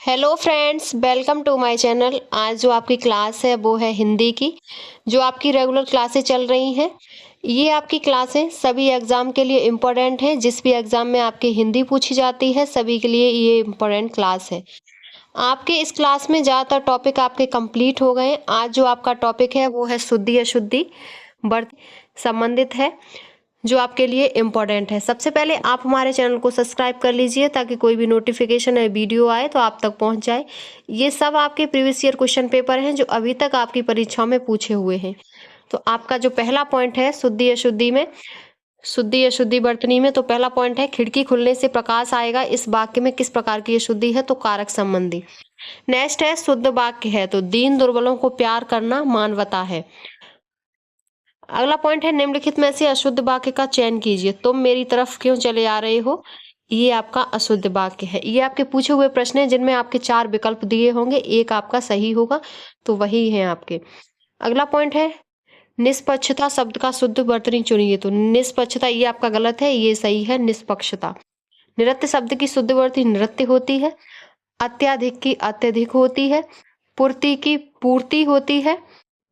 Hello friends, welcome to my channel. आज जो आपकी क्लास है वो है हिंदी की, जो आपकी रेगुलर क्लासें चल रही हैं। ये आपकी क्लासें सभी एग्ज़ाम के लिए इम्पोर्टेंट हैं। जिस भी एग्ज़ाम में आपकी हिंदी पूछी जाती है सभी के लिए ये इम्पोर्टेंट क्लास है। आपके इस क्लास में ज़्यादातर टॉपिक आपके कंप्लीट हो गए। आज जो आपका टॉपिक है वो है शुद्धि अशुद्धि वर्त संबंधित है, जो आपके लिए इम्पोर्टेंट है। सबसे पहले आप हमारे चैनल को सब्सक्राइब कर लीजिए ताकि कोई भी नोटिफिकेशन या वीडियो आए तो आप तक पहुंच जाए। ये सब आपके प्रीवियस ईयर क्वेश्चन पेपर हैं जो अभी तक आपकी परीक्षाओं में पूछे हुए हैं। तो आपका जो पहला पॉइंट है शुद्धि अशुद्धि वर्तनी में, तो पहला पॉइंट है खिड़की खुलने से प्रकाश आएगा। इस वाक्य में किस प्रकार की अशुद्धि है? तो कारक संबंधी। नेक्स्ट है शुद्ध वाक्य है तो दीन दुर्बलों को प्यार करना मानवता है। अगला पॉइंट है निम्नलिखित में से अशुद्ध वाक्य का चयन कीजिए। तुम मेरी तरफ क्यों चले आ रहे हो? ये आपका अशुद्ध वाक्य है। ये आपके पूछे हुए प्रश्न है जिनमें आपके 4 विकल्प दिए होंगे, एक आपका सही होगा, तो वही है आपके। अगला पॉइंट है निष्पक्षता शब्द का शुद्ध वर्तनी चुनिए। तो निष्पक्षता ये आपका गलत है, ये सही है निष्पक्षता। नृत्य शब्द की शुद्ध वर्तनी नृत्य होती है। अत्याधिक की अत्यधिक होती है। पूर्ति की पूर्ति होती है।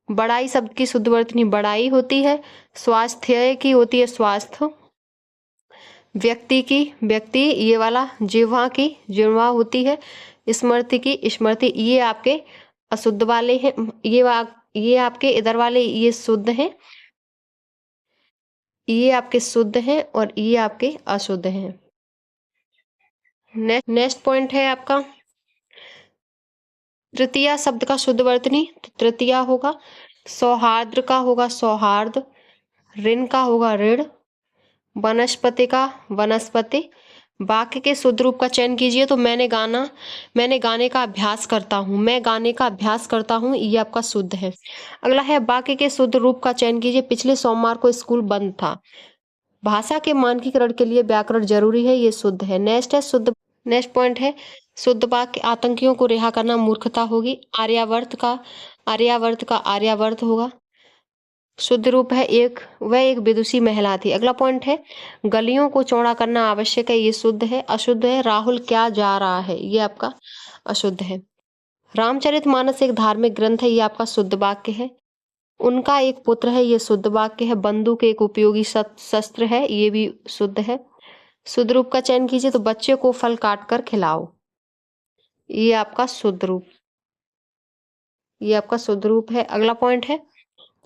बड़ाई शब्द की शुद्ध वर्तनी बड़ाई होती है। स्वास्थ्य की होती है स्वास्थ्य। व्यक्ति की व्यक्ति, ये वाला जिह्वा की जिह्वा होती है। स्मृति की स्मृति। ये आपके अशुद्ध वाले हैं। ये आपके इधर वाले ये शुद्ध हैं, ये आपके शुद्ध हैं और ये आपके अशुद्ध हैं। नेक्स्ट पॉइंट है आपका तृतीया शब्द का शुद्ध वर्तनी। तो तृतीया होगा सौहार्द का होगा सौहार्द। ऋण का होगा ऋण। वनस्पति का वनस्पति। वाक्य के शुद्ध रूप का चयन कीजिए। तो मैंने गाने का अभ्यास करता हूँ। मैं गाने का अभ्यास करता हूँ, ये आपका शुद्ध है। अगला है वाक्य के शुद्ध रूप का चयन कीजिए। पिछले सोमवार को स्कूल बंद था। भाषा के मानकीकरण के लिए व्याकरण जरूरी है, ये शुद्ध है। नेक्स्ट पॉइंट है शुद्ध वाक्य आतंकियों को रिहा करना मूर्खता होगी। आर्यावर्त का आर्यावर्त होगा। शुद्ध रूप है वह एक विदुषी महिला थी। अगला पॉइंट है गलियों को चौड़ा करना आवश्यक है, ये शुद्ध है। अशुद्ध है राहुल क्या जा रहा है, ये आपका अशुद्ध है। रामचरितमानस एक धार्मिक ग्रंथ है, ये आपका शुद्ध वाक्य है। उनका एक पुत्र है, ये शुद्ध वाक्य है। बंदूक एक उपयोगी शस्त्र है, ये भी शुद्ध है। शुद्ध रूप का चयन कीजिए। तो बच्चे को फल काट कर खिलाओ, ये आपका शुद्ध रूप है। अगला पॉइंट है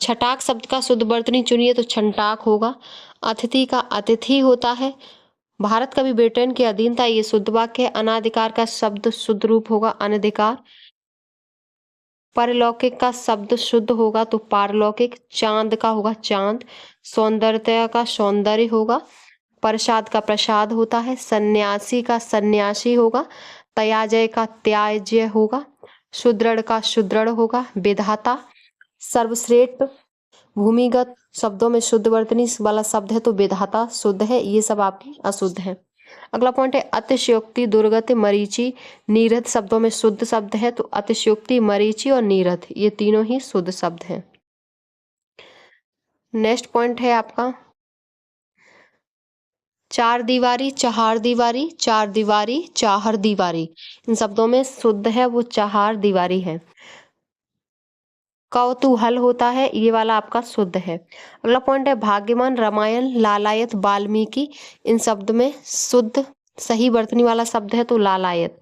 छटाक शब्द का शुद्ध वर्तनी चुनिए। तो छंटाक होगा। अतिथि का अतिथि होता है। भारत कभी ब्रिटेन के अधीन था, ये शुद्ध वाक्य है। अनाधिकार का शब्द शुद्ध रूप होगा अनधिकार। परलौकिक का शब्द शुद्ध होगा तो पारलौकिक। चांद का होगा चांद। सौंदर्य का सौंदर्य होगा। प्रसाद का प्रसाद होता है। सन्यासी का सन्यासी होगा। त्याज्य का त्याज्य होगा। सुदृढ़ का सुदृढ़ होगा। विधाता। सर्वश्रेष्ठ। भूमिगत शब्दों में शुद्ध वर्तनी वाला शब्द है तो विधाता शुद्ध है, ये सब आपकी अशुद्ध है। अगला पॉइंट है अतिशयोक्ति दुर्गति मरीचि नीरद शब्दों में शुद्ध शब्द है। तो अतिशयोक्ति मरीचि और नीरद ये तीनों ही शुद्ध शब्द हैं। नेक्स्ट पॉइंट है आपका चार दीवारी चार दीवारी चाहर दीवारी। इन शब्दों में शुद्ध है वो चार दीवारी है। कौतूहल होता है, ये वाला आपका शुद्ध है। अगला पॉइंट है भाग्यवान रामायण लालायत वाल्मीकि। इन शब्द में शुद्ध सही वर्तनी वाला शब्द है तो लालायत।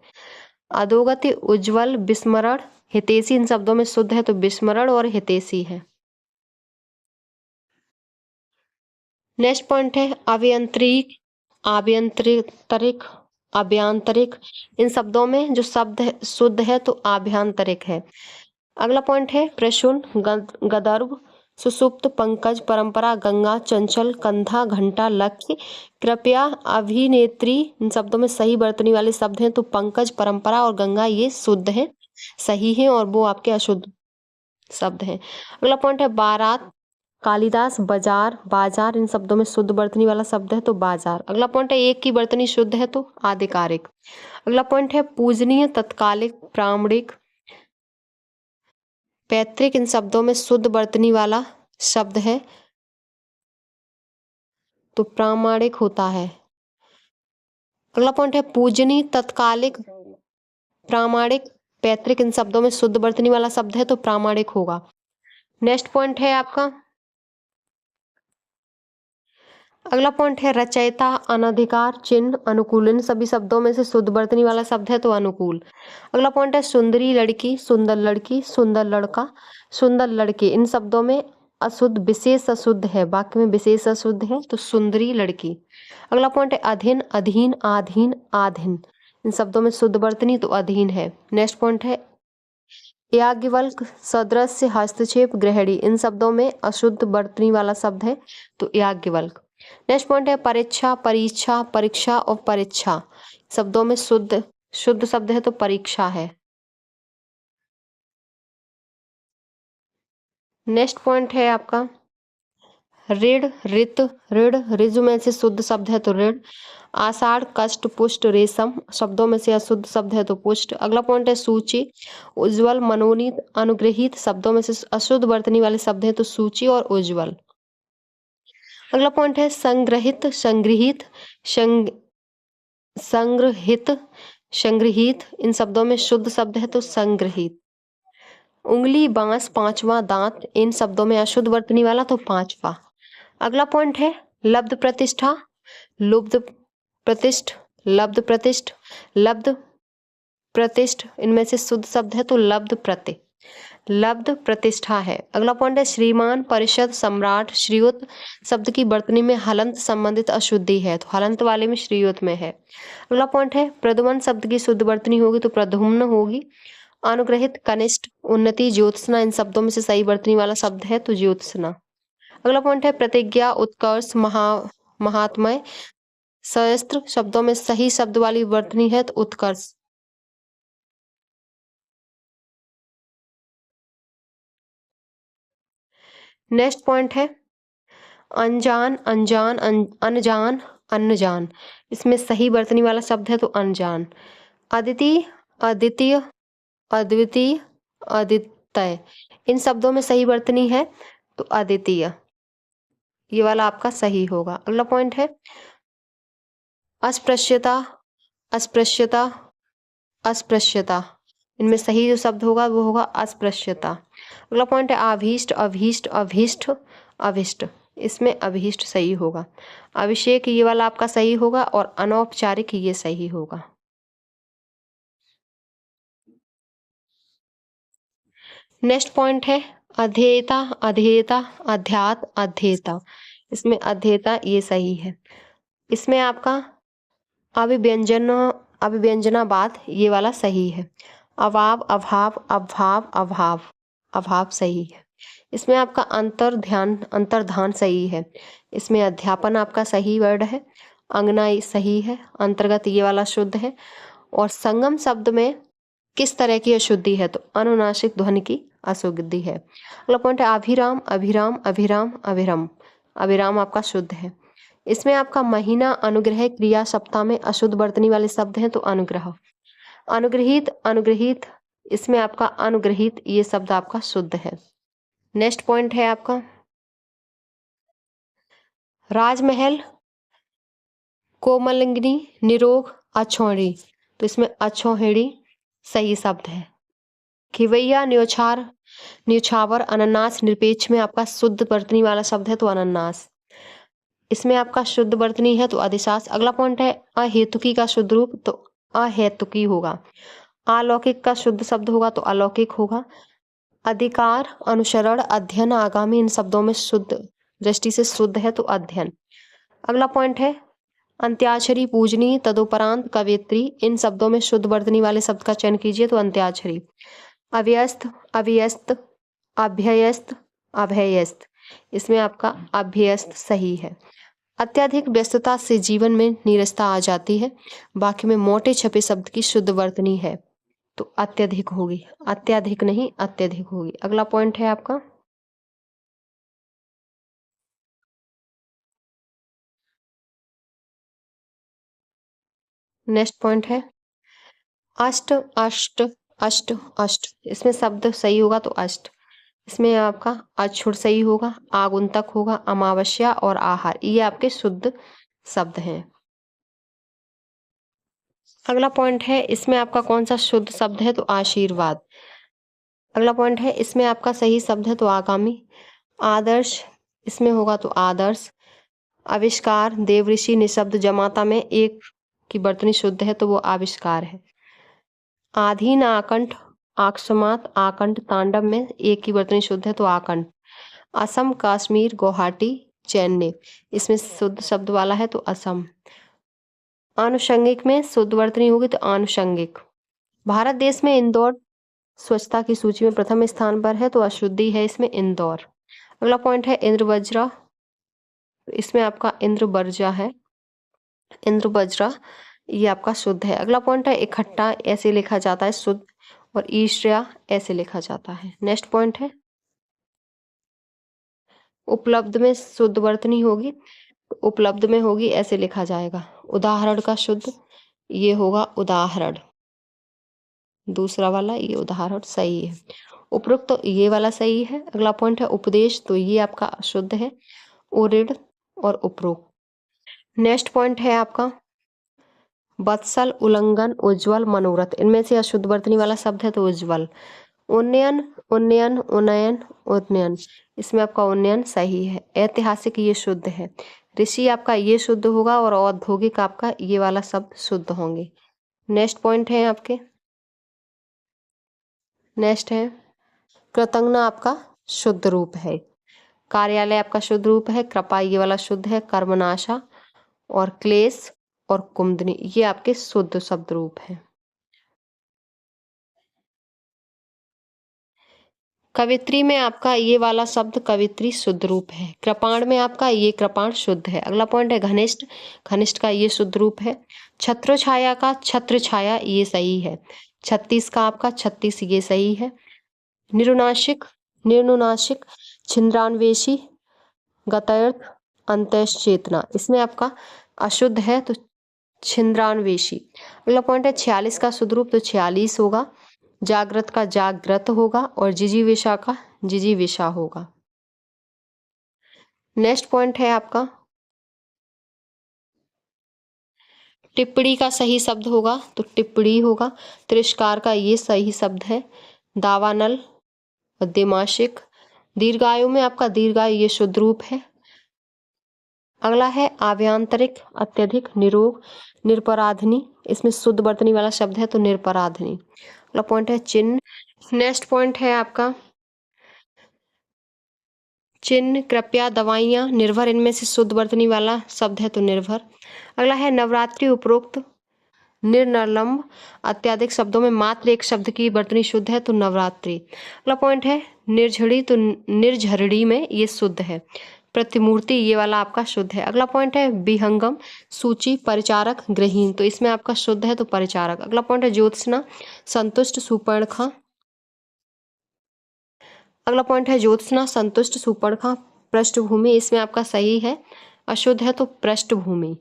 अधोगति उज्जवल विस्मरण हितैषी। इन शब्दों में शुद्ध है तो विस्मरण और हितैषी है। नेक्स्ट पॉइंट है अभियंत्रिक आभ्यंतरिक अभ्यांतरिक। इन शब्दों में जो शब्द है शुद्ध है तो आभ्यांतरिक है। अगला पॉइंट है प्रसून गंधर्व सुषुप्त पंकज परंपरा गंगा चंचल कंधा घंटा लक्ष्य कृपया अभिनेत्री। इन शब्दों में सही वर्तनी वाले शब्द हैं तो पंकज परंपरा और गंगा ये शुद्ध है सही है और वो आपके अशुद्ध शब्द हैं। अगला पॉइंट है बारात कालिदास बाजार बाजार। इन शब्दों में शुद्ध वर्तनी वाला शब्द है तो बाजार। अगला पॉइंट है एक की वर्तनी शुद्ध है तो आधिकारिक। अगला पॉइंट है पूजनीय तत्कालिक प्रामाणिक पैतृक। इन शब्दों में शुद्ध वर्तनी वाला शब्द है तो प्रामाणिक होता है। अगला पॉइंट है पूजनीय तत्कालिक प्रामाणिक, पैतृक, इन शब्दों में शुद्ध वर्तनी वाला शब्द है तो प्रामाणिक होगा। नेक्स्ट पॉइंट है आपका, अगला पॉइंट है रचयिता, अनधिकार, चिन्ह, अनुकूल, इन सभी शब्दों में से शुद्ध वर्तनी वाला शब्द है तो अनुकूल। अगला पॉइंट है सुंदरी लड़की, सुंदर लड़की, सुंदर लड़का, सुंदर लड़के, इन शब्दों में अशुद्ध विशेष अशुद्ध है, वाक्य में विशेष अशुद्ध है तो सुंदरी लड़की। अगला पॉइंट है अधीन, अधीन, आधीन, आधीन, इन शब्दों में शुद्ध वर्तनी तो अधीन है। नेक्स्ट पॉइंट है याज्ञवल्क्य, सदृश, हस्तक्षेप, गृहिणी, इन शब्दों में अशुद्ध वर्तनी वाला शब्द है तो याज्ञवल्क्य। नेक्स्ट पॉइंट है परीक्षा, परीक्षा, परीक्षा और परीक्षा, शब्दों में शुद्ध शुद्ध शब्द है तो परीक्षा है। नेक्स्ट पॉइंट है आपका ऋण, ऋत, ऋण, ऋजु में से शुद्ध शब्द है तो ऋण। आषाढ़, कष्ट, पुष्ट, रेशम, शब्दों में से अशुद्ध शब्द है तो पुष्ट। अगला पॉइंट है सूची, उज्ज्वल, मनोनीत, अनुग्रहित, शब्दों में से अशुद्ध वर्तनी वाले शब्द है तो सूची और उज्ज्वल। अगला पॉइंट है संग्रहित, संग्रहित, संग्रहित, संग्रहित, इन शब्दों में शुद्ध शब्द है तो संग्रहित। उंगली, बांस, पांचवा, दांत, इन शब्दों में अशुद्ध वर्तनी वाला तो पांचवा। अगला पॉइंट है लब्ध प्रतिष्ठा, लुब्ध प्रतिष्ठ, लब्ध प्रतिष्ठ, लब्ध प्रतिष्ठ, इनमें से शुद्ध शब्द है तो लब्ध प्रति, लब्ध प्रतिष्ठा है। अगला पॉइंट है श्रीमान, परिषद, सम्राट, श्रीयुत, शब्द की वर्तनी में हलंत संबंधित अशुद्धि है तो हलंत वाले में श्रीयुत में है। अगला पॉइंट है प्रद्युम्न, शब्द की शुद्ध वर्तनी होगी तो प्रद्युम्न होगी। अनुग्रहित, कनिष्ठ, उन्नति, ज्योत्सना, इन शब्दों में से सही वर्तनी वाला शब्द है तो ज्योत्सना। अगला पॉइंट है प्रतिज्ञा, उत्कर्ष, महात्मय, सहस्त्र, शब्दों में सही शब्द वाली वर्तनी है तो उत्कर्ष। नेक्स्ट पॉइंट है अनजान, अनजान, अनजान, अनजान, इसमें सही वर्तनी वाला शब्द है तो अनजान। अद्वितीय, अद्वितीय, अद्वितीय, अद्वितीय, इन शब्दों में सही वर्तनी है तो अद्वितीय, ये वाला आपका सही होगा। अगला पॉइंट है अस्पृश्यता, अस्पृश्यता, अस्पृश्यता, इनमें सही जो शब्द होगा वो होगा अस्पृश्यता। अगला पॉइंट है अभीष्ट, अभीष्ट, अभीष्ट, अभिष्ट, इसमें अभीष्ट सही होगा। अभिषेक, ये वाला आपका सही होगा और अनौपचारिक ये सही होगा। नेक्स्ट पॉइंट है अध्येता, अध्येता, अध्यात, अध्येता, इसमें अध्येता ये सही है। इसमें आपका अभिव्यंजन, अभिव्यंजनाबाद, ये वाला सही है। अभाव, अभाव, अभाव, अभाव, अभाव सही है। इसमें आपका अंतर ध्यान, अंतर्धान सही है। इसमें अध्यापन आपका सही वर्ड है। अंगना ये सही है। अंतर्गत ये वाला शुद्ध है। और संगम शब्द में किस तरह की अशुद्धि है तो अनुनासिक ध्वनि की अशुद्धि है। अगला पॉइंट है अभिराम, अभिराम, अभिराम, अभिरम, अभिराम आपका शुद्ध है। इसमें आपका महीना, अनुग्रह, क्रिया, सप्ताह में अशुद्ध वर्तनी वाले शब्द हैं तो अनुग्रह। अनुग्रहित, अनुग्रहित, इसमें आपका अनुग्रहित ये शब्द आपका शुद्ध है। नेक्स्ट पॉइंट है आपका राजमहल, कोमलिंगनी, निरोग, अछौड़ी, तो इसमें अछौहिड़ी सही शब्द है। खिवैया, न्योछार, न्योछावर, अनन्नास, निरपेक्ष में आपका शुद्ध वर्तनी वाला शब्द है तो अनन्नास। इसमें आपका शुद्ध वर्तनी है तो अधिशास। अगला पॉइंट है अहेतुकी का शुद्ध रूप तो अहेतुकी होगा। अलौकिक का शुद्ध शब्द होगा तो अलौकिक होगा। अधिकार, अनुसरण, अध्ययन, आगामी, इन शब्दों में शुद्ध दृष्टि से शुद्ध है तो अध्ययन। अगला पॉइंट है अंत्याक्षरी, पूजनी, तदुपरांत, कवियत्री, इन शब्दों में शुद्ध वर्तनी वाले शब्द का चयन कीजिए तो अंत्याक्षरी। अव्यस्त, अव्यस्त, अभ्यस्त, अभयस्त, इसमें आपका अभ्यस्त सही है। अत्यधिक व्यस्तता से जीवन में नीरसता आ जाती है, बाकी में मोटे छपे शब्द की शुद्ध वर्तनी है तो अत्यधिक होगी, अत्यधिक नहीं अत्यधिक होगी। अगला पॉइंट है आपका नेक्स्ट पॉइंट है अष्ट, अष्ट, अष्ट, अष्ट, इसमें शब्द सही होगा तो अष्ट। इसमें आपका अक्षुर सही होगा, आगुंतक होगा, अमावस्या और आहार, ये आपके शुद्ध शब्द हैं। अगला पॉइंट है, इसमें आपका कौन सा शुद्ध शब्द है? तो आशीर्वाद। अगला पॉइंट है, इसमें आपका सही शब्द है तो आगामी। आदर्श, इसमें होगा तो आदर्श। आविष्कार, देवऋषि निशब्द जमाता में एक की वर्तनी शुद्ध है तो वो आविष्कार है। आधीन, आकंठ, आकस्मात, आकंठ, तांडव में एक की वर्तनी शुद्ध है तो आकंठ। असम, कश्मीर, गुवाहाटी, चेन्नई, इसमें शुद्ध शब्द वाला है तो असम। आनुषंगिक में शुद्ध वर्तनी होगी तो आनुषंगिक। भारत देश में इंदौर स्वच्छता की सूची में प्रथम स्थान पर है तो अशुद्धि है इसमें इंदौर। अगला पॉइंट है इंद्र वज्रा, इसमें आपका इंद्र वर्जा है, इंद्र वज्रा ये आपका शुद्ध है। अगला पॉइंट है इकट्ठा, ऐसे लिखा जाता है शुद्ध, और ईश्र्या ऐसे लिखा जाता है। नेक्स्ट पॉइंट है उपलब्ध में शुद्ध वर्तनी होगी, उपलब्ध में होगी ऐसे लिखा जाएगा। उदाहरण का शुद्ध ये होगा उदाहरण, दूसरा वाला ये उदाहरण सही है। उपरोक्त तो ये वाला सही है। अगला पॉइंट है उपदेश, तो ये आपका अशुद्ध है, उऋण और उपरोक्त। नेक्स्ट पॉइंट है आपका वत्सल, उल्लंघन, उज्ज्वल, मनोरथ, इनमें से अशुद्ध वर्तनी वाला शब्द है तो उज्ज्वल। उन्नयन, उन्नयन, उन्नयन, उन्नयन, इसमें आपका उन्नयन सही है। ऐतिहासिक ये शुद्ध है। ऋषि आपका ये शुद्ध होगा और औद्योगिक आपका ये वाला शब्द शुद्ध होंगे। नेक्स्ट पॉइंट है आपके, नेक्स्ट है कृतज्ञ आपका शुद्ध रूप है। कार्यालय आपका शुद्ध रूप है। कृपा ये वाला शुद्ध है। कर्मनाशा और क्लेश और कुमुदनी ये आपके शुद्ध शब्द रूप है। कवित्री में आपका ये वाला शब्द कवित्री शुद्ध रूप है। कृपाण में आपका ये कृपाण शुद्ध है। अगला पॉइंट है घनिष्ठ, घनिष्ठ का ये शुद्ध रूप है। छत्र छाया का छत्र छाया ये सही है। 36 का आपका 36 ये सही है। निरुनाशिक, निर्नुनाशिक, छिंद्रान्वेषी, गतयर्थ, अंतश्चेतना, इसमें आपका अशुद्ध है तो छिंद्रान्वेषी। अगला पॉइंट है 46 का शुद्ध रूप तो 46 होगा। जागृत का जागृत होगा और जिजीविषा का जिजीविषा होगा। नेक्स्ट पॉइंट है आपका टिप्पणी का सही शब्द होगा तो टिप्पणी होगा। तिरस्कार का ये सही शब्द है। दावानल, दिमाशिक। दीर्घायु में आपका दीर्घायु ये शुद्ध रूप है। अगला है आभ्यंतरिक, अत्यधिक, निरोग, निरपराधनी, इसमें शुद्ध वर्तनी वाला शब्द है तो निरपराधनी। अगला पॉइंट है चिन्ह। नेक्स्ट पॉइंट है आपका चिन्ह, कृपया, दवाइयाँ, निर्भर, इनमें से शुद्ध वर्तनी वाला शब्द है तो निर्भर। अगला है नवरात्रि, उपरोक्त, निर्नलंब, अत्याधिक शब्दों में मात्र एक शब्द की वर्तनी शुद्ध है तो नवरात्रि। अगला पॉइंट है निर्झड़ी, तो निर्झरड़ी में ये शुद्ध है। प्रतिमूर्ति ये वाला आपका शुद्ध है। अगला पॉइंट है विहंगम, सूची, परिचारक, गृहीन, तो इसमें आपका शुद्ध है तो परिचारक। अगला पॉइंट है ज्योत्सना, संतुष्ट, सुपर्णखा। अगला पॉइंट है ज्योत्सना, संतुष्ट, सुपर्णखा, पृष्ठभूमि, इसमें आपका सही है। अशुद्ध है तो पृष्ठभूमि,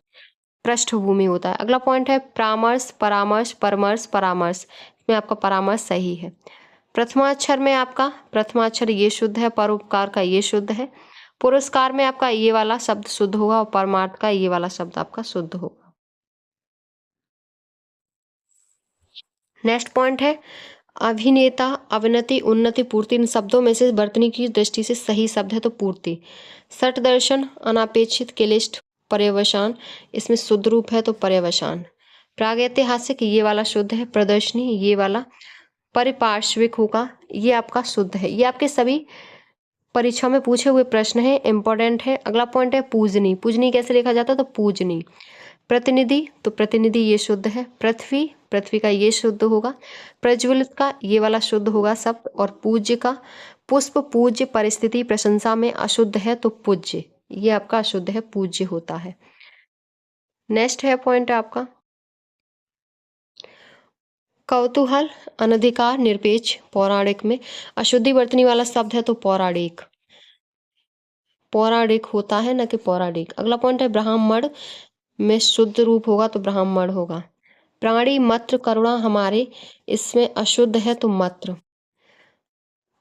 पृष्ठभूमि होता है। अगला पॉइंट है परामर्श, परामर्श, परमर्श, परामर्श, इसमें आपका परामर्श सही है। प्रथमाक्षर में आपका प्रथमाक्षर ये शुद्ध है। परोपकार का ये शुद्ध है। पुरस्कार में आपका ये वाला शब्द शुद्ध होगा और परमार्थ का ये वाला शब्द आपका शुद्ध होगा। नेक्स्ट पॉइंट है अभिनेता, अवनति, उन्नति, पूर्ति, इन शब्दों में से वर्तनी की दृष्टि से सही शब्द है तो पूर्ति। सठ दर्शन, अनापेक्षित, क्लिष्ट, पर्यवसान, इसमें शुद्ध रूप है तो पर्यवसान। प्रागैतिहासिक ये वाला शुद्ध है। प्रदर्शनी ये वाला परिपार्श्विक होगा, ये आपका शुद्ध है। ये आपके सभी परीक्षा में पूछे हुए प्रश्न है, इंपॉर्टेंट है। अगला पॉइंट है पूजनी, पूजनी कैसे लिखा जाता है तो पूजनी। प्रतिनिधि, तो प्रतिनिधि ये शुद्ध है। पृथ्वी, पृथ्वी का ये शुद्ध होगा। प्रज्वलित का ये वाला शुद्ध होगा शब्द। और पूज्य का पुष्प, पूज्य, परिस्थिति, प्रशंसा में अशुद्ध है तो पूज्य, ये आपका अशुद्ध है, पूज्य होता है। नेक्स्ट है पॉइंट आपका कौतूहल, अनधिकार, निरपेक्ष, पौराणिक में अशुद्धि वर्तनी वाला शब्द है तो पौराणिक, पौराणिक होता है न कि पौराणिक। अगला पॉइंट है ब्राह्मण में शुद्ध रूप होगा तो ब्राह्मण होगा। प्राणी, मत्र, करुणा, हमारे, इसमें अशुद्ध है तो मत्र।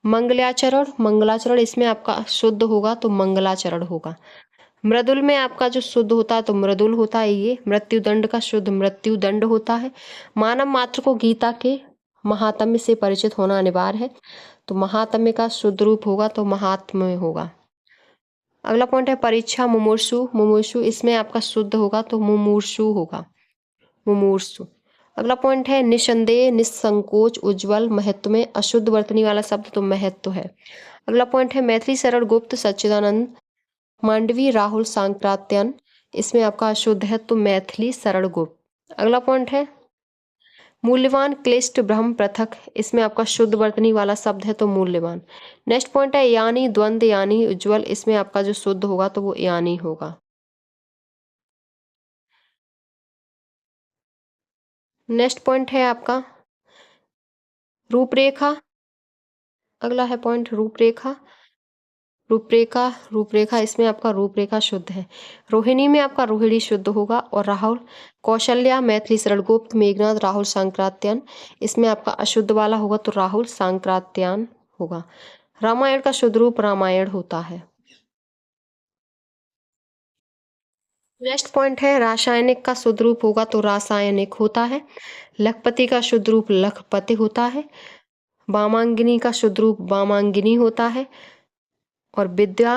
मंगलाचरण, मंगलाचरण, इसमें आपका शुद्ध होगा तो मंगलाचरण होगा। मृदुल में आपका जो शुद्ध होता है तो मृदुल होता है ये। मृत्युदंड का शुद्ध मृत्युदंड होता है। मानव मात्र को गीता के महात्म्य से परिचित होना अनिवार्य है, तो महात्म्य का शुद्ध रूप होगा तो महात्म्य होगा। अगला पॉइंट है परीक्षा मुमूर्षु। मुमूर्षु इसमें आपका शुद्ध होगा तो मुमूर्षु होगा, मुमूर्षु। अगला पॉइंट है निसंदेह निसंकोच उज्जवल। महत्व में अशुद्ध वर्तनी वाला शब्द तो महत्व है। अगला पॉइंट है मैथिली सरल गुप्त सच्चिदानंद मांडवी राहुल सांक्रात्यायन। इसमें आपका अशुद्ध है तो मैथिली सरल गुप्त। अगला पॉइंट है मूल्यवान क्लिष्ट ब्रह्म पृथक। इसमें आपका शुद्ध वर्तनी वाला शब्द है तो मूल्यवान। नेक्स्ट पॉइंट है यानी द्वंद्व यानी उज्जवल। इसमें आपका जो शुद्ध होगा तो वो यानी होगा। नेक्स्ट पॉइंट है आपका रूपरेखा। अगला है पॉइंट रूपरेखा। रूपरेखा रूपरेखा इसमें आपका रूपरेखा शुद्ध है। रोहिणी में आपका रोहिणी शुद्ध होगा। और राहुल कौशल्या मैथिली सरल गुप्त मेघनाथ राहुल सांक्रात्यायन। इसमें आपका अशुद्ध वाला होगा तो राहुल सांक्रात्यायन होगा। रामायण का शुद्ध रूप रामायण होता है। नेक्स्ट पॉइंट है रासायनिक का शुद्ध रूप होगा तो रासायनिक होता है। लखपति का शुद्ध रूप लखपति होता है। वामांगिनी का शुद्ध रूप वामांगिनी होता है। और विद्या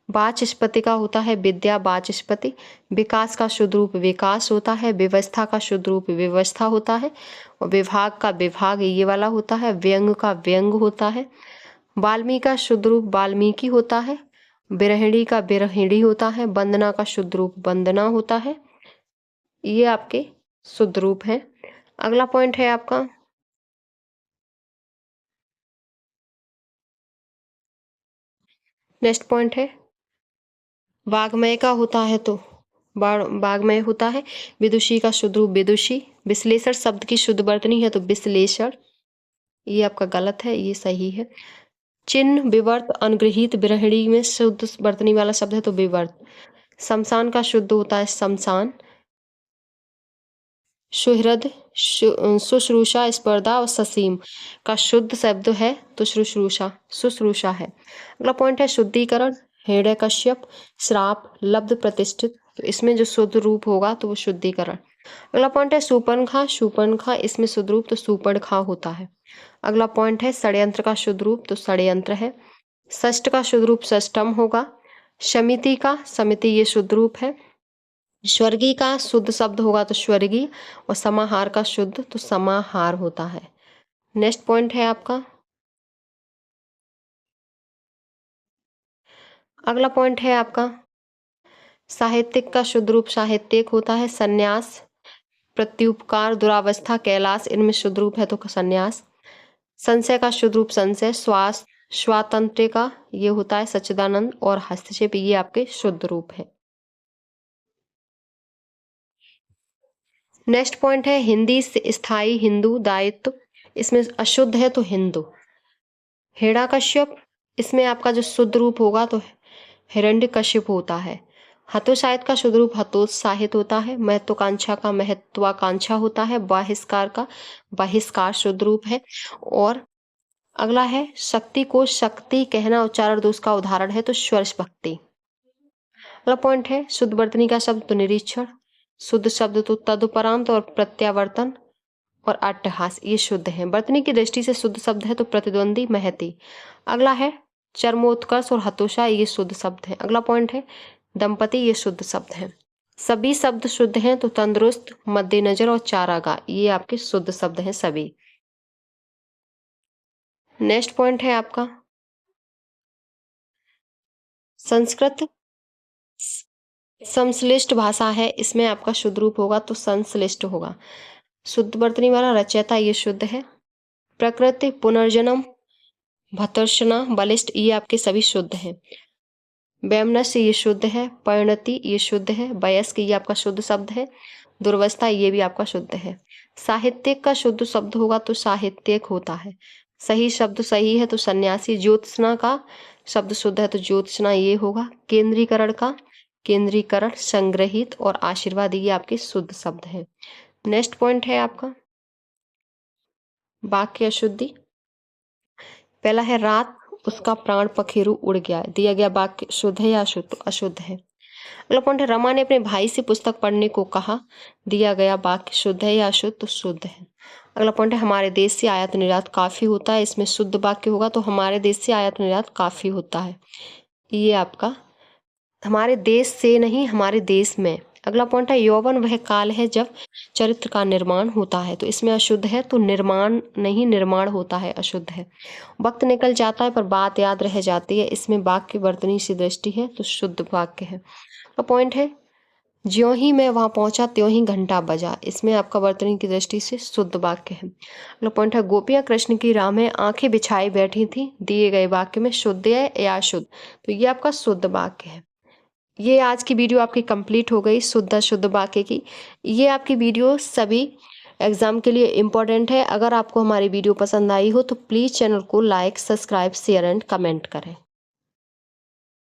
वाचस्पति का होता है विद्या वाचस्पति। विकास का शुद्ध रूप विकास होता है। व्यवस्था का शुद्ध रूप व्यवस्था होता है। और विभाग का विभाग ये वाला होता है। व्यंग का व्यंग होता है। वाल्मीकि का शुद्ध रूप वाल्मीकि होता है। बिरहिणी का बिरहिणी होता है। वंदना का शुद्ध रूप वंदना होता है। ये आपके शुद्ध रूप है। अगला पॉइंट है आपका नेक्स्ट पॉइंट है वाग्मय का होता है तो वाग्मय होता है। विदुषी का शुद्ध रूप विदुषी। विश्लेषण शब्द की शुद्ध वर्तनी है तो विश्लेषण। ये आपका गलत है, ये सही है। चिन्ह विवर्त अनगृहीत बिरहिणी में शुद्ध वर्तनी वाला शब्द है तो विवर्त। शमशान का शुद्ध होता है शमशान। सुहृद शुश्रूषा स्पर्धा और ससीम का शुद्ध शब्द है तो शुश्रूषा शुश्रूषा है। अगला पॉइंट है शुद्धिकरण। हृदय कश्यप श्राप लब्ध प्रतिष्ठित। तो इसमें जो शुद्ध रूप होगा तो वो शुद्धिकरण। अगला पॉइंट है सुपर्णखा। सुपर्णखा इसमें शुद्ध रूप तो सुपर्णखा होता है। अगला पॉइंट है षड्यंत्र का शुद्ध रूप तो षड्यंत्र है। षष्ठ का शुद्ध रूप षष्टम होगा। समिति का समिति ये शुद्ध रूप है। स्वर्गीय का शुद्ध शब्द होगा तो स्वर्गीय। और समाहार का शुद्ध तो समाहार होता है। नेक्स्ट पॉइंट है आपका अगला पॉइंट है आपका साहित्यिक का शुद्ध रूप साहित्यिक होता है। संन्यास प्रत्युपकार दुरावस्था कैलाश इनमें शुद्ध रूप है तो संन्यास। संशय का शुद्ध रूप संशय। श्वास स्वातंत्र का ये होता है सच्चिदानंद। और हस्तक्षेप ये आपके शुद्ध रूप है। नेक्स्ट पॉइंट है हिंदी से स्थायी हिंदू दायित्व। इसमें अशुद्ध है तो हिंदू। हिरण्यकश्यप इसमें आपका जो शुद्ध रूप होगा तो हिरण्यकश्यप होता है। हतोत्साहित का शुद्ध रूप हतोत्साहित होता है। महत्वाकांक्षा का महत्वाकांक्षा होता है। बहिष्कार का बहिष्कार शुद्ध रूप है। और अगला है शक्ति को शक्ति कहना उच्चारण दोष का उदाहरण है तो स्वर्ष भक्ति। अगला पॉइंट है शुद्ध वर्तनी का शब्द तो निरीक्षण। शुद्ध शब्द तो तदुपरांत और प्रत्यावर्तन और अट्टहास ये शुद्ध है। वर्तनी की दृष्टि से शुद्ध शब्द है तो प्रतिद्वंदी महती। अगला है चरमोत्कर्ष और हतोषा ये शुद्ध शब्द है। अगला पॉइंट है दंपति ये शुद्ध शब्द है। सभी शब्द शुद्ध हैं तो तंदुरुस्त मद्देनजर और चारागाह ये आपके शुद्ध शब्द हैं सभी। नेक्स्ट पॉइंट है आपका संस्कृत संश्लिष्ट भाषा है। इसमें आपका शुद्ध रूप होगा तो संश्लिष्ट होगा। शुद्ध वर्तनी वाला रचयिता ये शुद्ध है। प्रकृति पुनर्जन्म भतर्षणा बलिष्ठ ये आपके सभी शुद्ध हैं। वैमनस्य ये शुद्ध है। परिणति ये शुद्ध है। वयस्क ये आपका शुद्ध शब्द है। दुर्वस्था ये भी आपका शुद्ध है। साहित्यिक का शुद्ध शब्द होगा तो साहित्यिक होता है। सही शब्द सही है तो सन्यासी। ज्योत्सना का शब्द शुद्ध है तो ज्योत्सना ये होगा। केंद्रीकरण का केंद्रीकरण संग्रहित और आशीर्वाद ये आपके शुद्ध शब्द हैं। नेक्स्ट पॉइंट है आपका वाक्य अशुद्धि। पहला है रात उसका प्राण पखेरु उड़ गया। दिया गया वाक्य शुद्ध है या अशुद्ध? तो अशुद्ध है। अगला पॉइंट है, रमा ने अपने भाई से पुस्तक पढ़ने को कहा। दिया गया वाक्य शुद्ध है या अशुद्ध? तो शुद्ध है। अगला पॉइंट है, हमारे देश से आयात निर्यात काफी होता है। इसमें शुद्ध वाक्य होगा तो हमारे देश से आयात निर्यात काफी होता है। ये आपका हमारे देश से नहीं, हमारे देश में। अगला पॉइंट है, यौवन वह काल है जब चरित्र का निर्माण होता है। तो इसमें अशुद्ध है, तो निर्माण नहीं, निर्माण होता है, अशुद्ध है। वक्त निकल जाता है पर बात याद रह जाती है। इसमें वाक्य वर्तनी सी दृष्टि है, तो शुद्ध वाक्य है। तो पॉइंट है, ज्यों ही मैं वहां पहुंचा त्यों ही घंटा बजा। इसमें आपका वर्तनी की दृष्टि से शुद्ध वाक्य है। अगला पॉइंट है, गोपियां कृष्ण की राह में आंखें बिछाई बैठी थी। दिए गए वाक्य में शुद्ध है या अशुद्ध? तो ये आपका शुद्ध वाक्य है। ये आज की वीडियो आपकी कंप्लीट हो गई शुद्ध अशुद्ध वाक्य की। ये आपकी वीडियो सभी एग्जाम के लिए इम्पोर्टेंट है। अगर आपको हमारी वीडियो पसंद आई हो तो प्लीज़ चैनल को like, subscribe, share and comment करें।